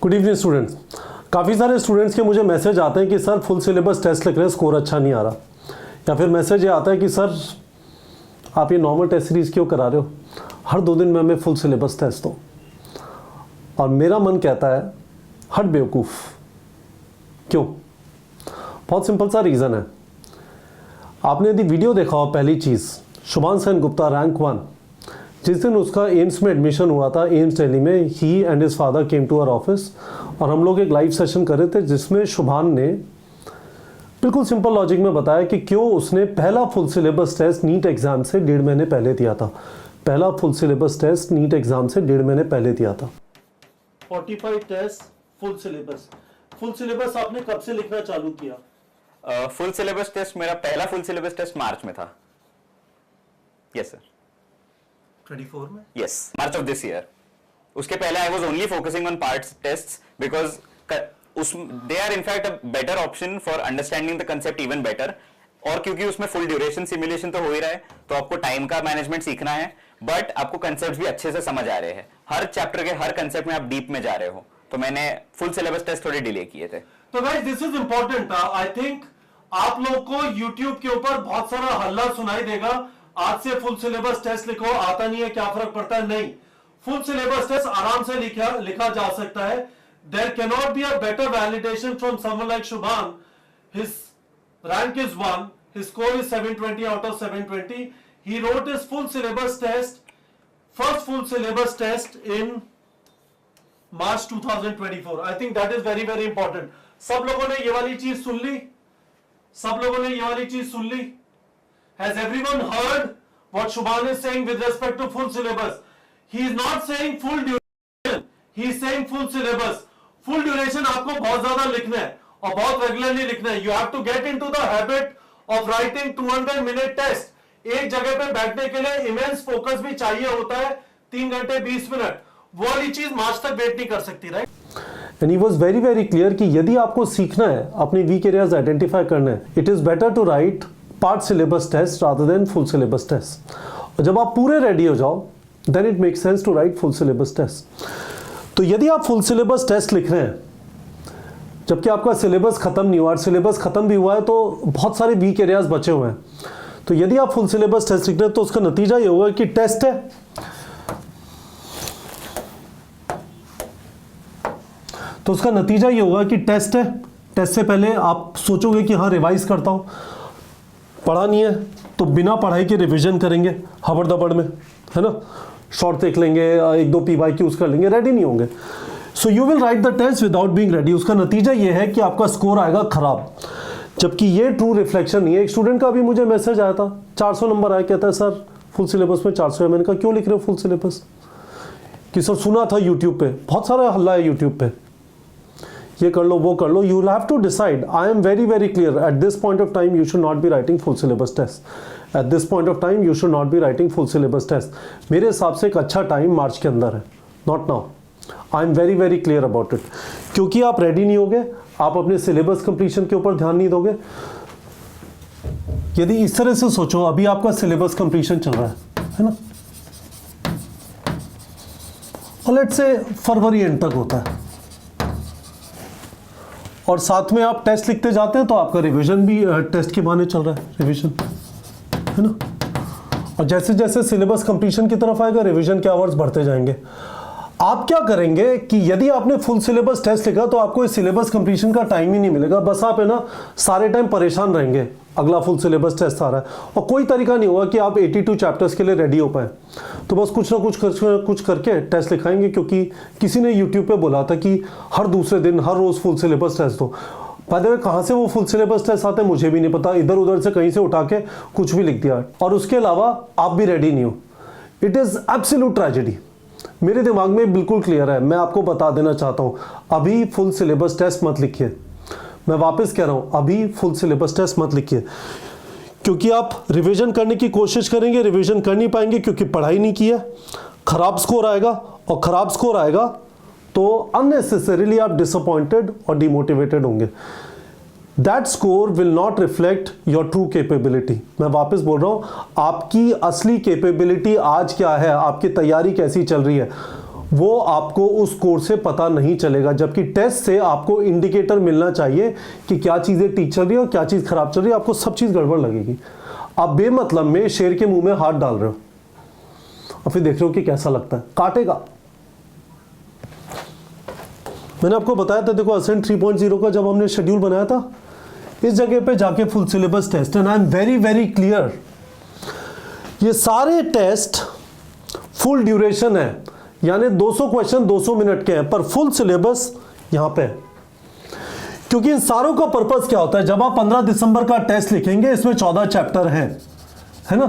Good evening students. काफ़ी सारे students के मुझे मैसेज आते हैं कि सर फुल सिलेबस टेस्ट लिख रहे हैं, स्कोर अच्छा नहीं आ रहा, या फिर मैसेज ये आता है कि सर आप ये नॉर्मल टेस्ट सीरीज़ क्यों करा रहे हो, हर 2 दिन में हमें फुल सिलेबस टेस्ट दो। और मेरा मन कहता है हट बेवकूफ़, क्यों? बहुत सिंपल सा रीज़न है। आपने यदि वीडियो देखा हो, पहली चीज़ शुभान सेन गुप्ता रैंक 1, जिस दिन उसका एम्स में एडमिशन हुआ था, एम्स दिल्ली में, he and his father came to our office और हम लोग एक लाइव सेशन कर रहे थे जिसमें शुभान ने बिल्कुल सिंपल लॉजिक में बताया कि क्यों उसने पहला full syllabus test NEET exam से 1.5 महीने पहले दिया था। पहला full syllabus test NEET exam से 1.5 महीने पहले दिया था। 45 test full syllabus. Full syllabus आपने कब से लिखना चालू किया? फुल सिलेबस टेस्ट, मेरा पहला फुल सिलेबस टेस्ट मार्च में था। Yes sir. 24 में? Yes, March of this year. उसके पहले I was only focusing on parts tests because they are in fact a better option for understanding the concept even better. और क्योंकि उसमें full duration simulation तो हो ही रहा है, तो आपको टाइम का मैनेजमेंट सीखना है, बट आपको कंसेप्ट भी अच्छे से समझ आ रहे हैं। हर चैप्टर के हर कंसेप्ट में आप डीप में जा रहे हो, तो मैंने फुल सिलेबस टेस्ट थोड़े डिले किए थे। तो guys this is important. I think आप लोग को YouTube के ऊपर बहुत सारा हल्ला सुनाई देगा, आज से फुल सिलेबस टेस्ट लिखो, आता नहीं है, क्या फर्क पड़ता है? नहीं, फुल सिलेबस टेस्ट आराम से लिखा जा सकता है। There can not be a better validation from someone like Shubhan. His rank is 1, his score is 720 out of 720. He wrote his full syllabus test, first full syllabus test in March 2024. I think that is very very important. सब लोगों ने ये वाली चीज सुन ली? सब लोगों ने ये वाली चीज सुन ली? Has everyone heard what Shubhan is saying with respect to full syllabus? He is not saying full duration. He is saying full syllabus. Full duration आपको बहुत ज्यादा लिखना है और बहुत रेगुलरली लिखना है. You have to get into the habit of writing 200-minute test. एक जगह पे बैठने के लिए इमेंस फोकस भी चाहिए होता है, 3 घंटे 20 मिनट. वो वाली चीज मार्च तक वेट नहीं कर सकती, right? And he was very very clear कि यदि आपको सीखना है, अपने वीक एरियाज आइडेंटिफाई करना है, it is better to write part syllabus test rather than full syllabus test. और जब आप पूरे रेडी हो जाओ, then it make sense to write full syllabus test. तो यदि आप फुल सिलेबस टेस्ट लिख रहे हैं जबकि आपका सिलेबस खत्म नहीं हुआ, सिलेबस खत्म भी हुआ है तो बहुत सारे वीक एरियाज बचे हुए हैं, तो यदि आप फुल सिलेबस टेस्ट लिख रहे हैं तो उसका नतीजा ये होगा कि टेस्ट है, तो उसका नतीजा ये होगा कि टेस्ट है। टेस्ट से पहले आप सोचोगे कि हाँ रिवाइज करता हूं, पढ़ा नहीं है तो बिना पढ़ाई के रिवीजन करेंगे हबड़ दबड़ में, है ना, शॉर्ट देख लेंगे, 1-2 PYQs कर लेंगे, रेडी नहीं होंगे। So you will write the test without being ready. उसका नतीजा ये है कि आपका स्कोर आएगा खराब, जबकि ये ट्रू रिफ्लेक्शन नहीं है। एक स्टूडेंट का भी मुझे मैसेज आया था, 400 नंबर आया, कहता है सर फुल सिलेबस में 400 है। मैंने कहा क्यों लिख रहे हो फुल सिलेबस? कि सर सुना था यूट्यूब पे, बहुत सारा हल्ला है यूट्यूब पे, ये कर लो वो कर लो। You will have to decide. I am very very clear, at this point of time you should not be writing full syllabus test. At this point of time you should not be writing full syllabus test. मेरे हिसाब से एक अच्छा time मार्च के अंदर है, not now. I am very very clear about it, क्योंकि आप रेडी नहीं होगे, आप अपने सिलेबस कंप्लीशन के ऊपर ध्यान नहीं दोगे। यदि इस तरह से सोचो, अभी आपका सिलेबस कंप्लीशन चल रहा है ना, और लेट्स से फरवरी एंड तक होता है, और साथ में आप टेस्ट लिखते जाते हैं, तो आपका रिवीजन भी टेस्ट के बहाने चल रहा है, रिवीजन, है ना। और जैसे जैसे सिलेबस कंप्लीशन की तरफ आएगा, रिवीजन के आवर्स बढ़ते जाएंगे। आप क्या करेंगे कि यदि आपने फुल सिलेबस टेस्ट लिखा तो आपको इस सिलेबस कंप्लीशन का टाइम ही नहीं मिलेगा, बस आप है ना सारे टाइम परेशान रहेंगे, अगला फुल सिलेबस टेस्ट आ रहा है, और कोई तरीका नहीं होगा कि आप 82 चैप्टर्स के लिए रेडी हो पाए। तो बस कुछ ना कुछ करके टेस्ट लिखाएंगे, क्योंकि किसी ने यूट्यूब पे बोला था कि हर दूसरे दिन हर रोज फुल सिलेबस टेस्ट दो। बाय द वे कहाँ से वो फुल सिलेबस टेस्ट आते हैं मुझे भी नहीं पता, इधर उधर से कहीं से उठा के कुछ भी लिख दिया, और उसके अलावा आप भी रेडी नहीं हो। It is absolute tragedy. मेरे दिमाग में बिल्कुल क्लियर है, मैं आपको बता देना चाहता हूं, अभी फुल सिलेबस टेस्ट मत लिखिए। मैं वापस कह रहा हूं, अभी फुल सिलेबस टेस्ट मत लिखिए, क्योंकि आप रिवीजन करने की कोशिश करेंगे, रिवीजन कर नहीं पाएंगे क्योंकि पढ़ाई नहीं की है, खराब स्कोर आएगा, और खराब स्कोर आएगा तो अननेसेसरीली आप डिसअपॉइंटेड और डिमोटिवेटेड होंगे। That score will not reflect your true capability. मैं वापस बोल रहा हूं, आपकी असली कैपेबिलिटी आज क्या है, आपकी तैयारी कैसी चल रही है, वो आपको उस कोर्स से पता नहीं चलेगा, जबकि टेस्ट से आपको इंडिकेटर मिलना चाहिए कि क्या चीज़ें ठीक चल रही है और क्या चीज़ खराब चल रही है। आपको सब चीज़ गड़बड़ लगेगी। आप बेमतलब में शेर के मुंह में हाथ डाल रहे हो और फिर देख रहे हो कि कैसा लगता है, काटेगा। मैंने आपको बताया था, देखो असेंट 3.0 का जब हमने शेड्यूल बनाया था, इस जगह पे जाके full syllabus test, and I am very very clear, ये सारे टेस्ट फुल ड्यूरेशन है, यानी 200 क्वेश्चन 200 मिनट के हैं, पर फुल सिलेबस यहां पे है। क्योंकि इन सारों का पर्पस क्या होता है, जब आप 15 दिसंबर का टेस्ट लिखेंगे, इसमें 14 चैप्टर हैं, है ना।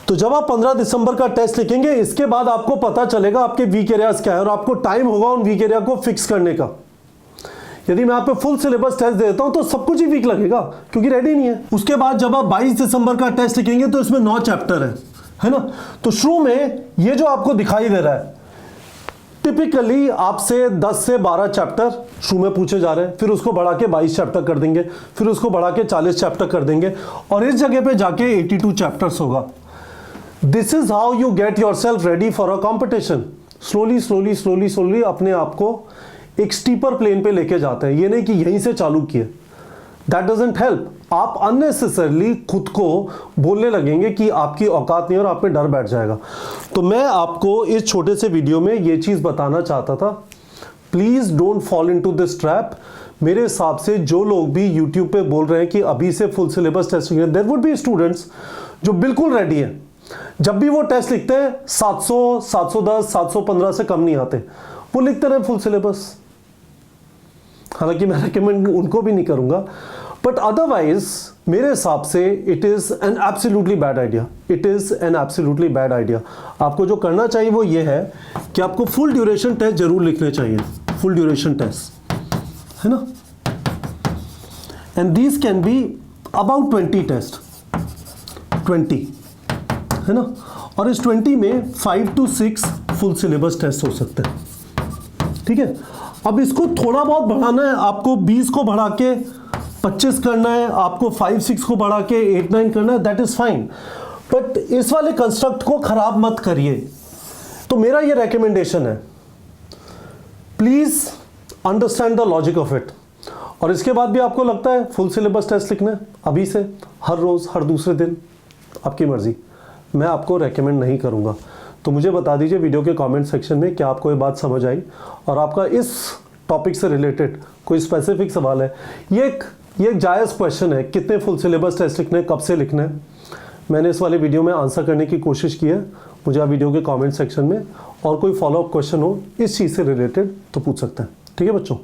तो जब आप 15 दिसंबर का टेस्ट लिखेंगे, इसके बाद आपको पता चलेगा आपके वीक एरियाज क्या है, और आपको टाइम होगा उन वीक एरिया को फिक्स करने का। यदि मैं आप पे फुल सिलेबस टेस्ट दे देता हूं तो सब कुछ ही वीक लगेगा, क्योंकि रेडी नहीं है। उसके बाद जब आप 22 दिसंबर का टेस्ट लिखेंगे तो इसमें 9 चैप्टर है ना। तो शुरू में ये जो आपको दिखाई दे रहा है, टिपिकली आपसे 10 से 12 चैप्टर शुरू में पूछे जा रहे हैं, फिर उसको बढ़ा के 22 चैप्टर कर देंगे, फिर उसको बढ़ा के 40 चैप्टर कर देंगे, और इस जगह पे जाके 82 चैप्टर्स होगा। This is how you get your self ready for a competition. Slowly slowly slowly slowly अपने आप को एक स्टीपर प्लेन पे लेके जाते हैं। ये नहीं कि यहीं से चालू किए, दैट डजंट हेल्प। आप अननेसेसरली खुद को बोलने लगेंगे कि आपकी औकात नहीं है और आप में डर बैठ जाएगा। तो मैं आपको इस छोटे से वीडियो में ये चीज़ बताना चाहता था, please don't fall into this trap. मेरे हिसाब से जो लोग भी यूट्यूब पे बोल रहे हैं कि अभी से फुल सिलेबस टेस्ट लिखेंगे, देयर वुड बी स्टूडेंट्स जो बिल्कुल रेडी हैं, जब भी वो टेस्ट लिखते हैं 700, 710, 715 से कम नहीं आते, वो लिखते रहे फुल सिलेबस। हालांकि मैं रेकमेंड उनको भी नहीं करूंगा, बट अदरवाइज मेरे हिसाब से it is an absolutely bad idea. It is an absolutely bad idea. आपको जो करना चाहिए वो ये है कि आपको फुल ड्यूरेशन टेस्ट जरूर लिखने चाहिए, फुल ड्यूरेशन टेस्ट, है ना। And these can be about 20 test, 20, है ना। और इस 20 में 5 to 6 फुल सिलेबस टेस्ट हो सकते हैं, ठीक है। अब इसको थोड़ा बहुत बढ़ाना है, आपको 20 को बढ़ा के 25 करना है, आपको 5-6 को बढ़ा के 8-9 करना है, दैट इज फाइन। बट इस वाले कंस्ट्रक्ट को खराब मत करिए। तो मेरा ये रेकमेंडेशन है, please understand the logic of it. और इसके बाद भी आपको लगता है फुल सिलेबस टेस्ट लिखना है अभी से, हर रोज, हर दूसरे दिन, आपकी मर्जी, मैं आपको रेकमेंड नहीं करूंगा। तो मुझे बता दीजिए वीडियो के कमेंट सेक्शन में क्या आपको ये बात समझ आई, और आपका इस टॉपिक से रिलेटेड कोई स्पेसिफिक सवाल है। ये एक जायज़ क्वेश्चन है, कितने फुल सिलेबस टेस्ट लिखने हैं, कब से लिखना है। मैंने इस वाले वीडियो में आंसर करने की कोशिश की है। मुझे आप वीडियो के कमेंट सेक्शन में और कोई फॉलोअप क्वेश्चन हो इस चीज़ से रिलेटेड तो पूछ सकते हैं, ठीक है बच्चों।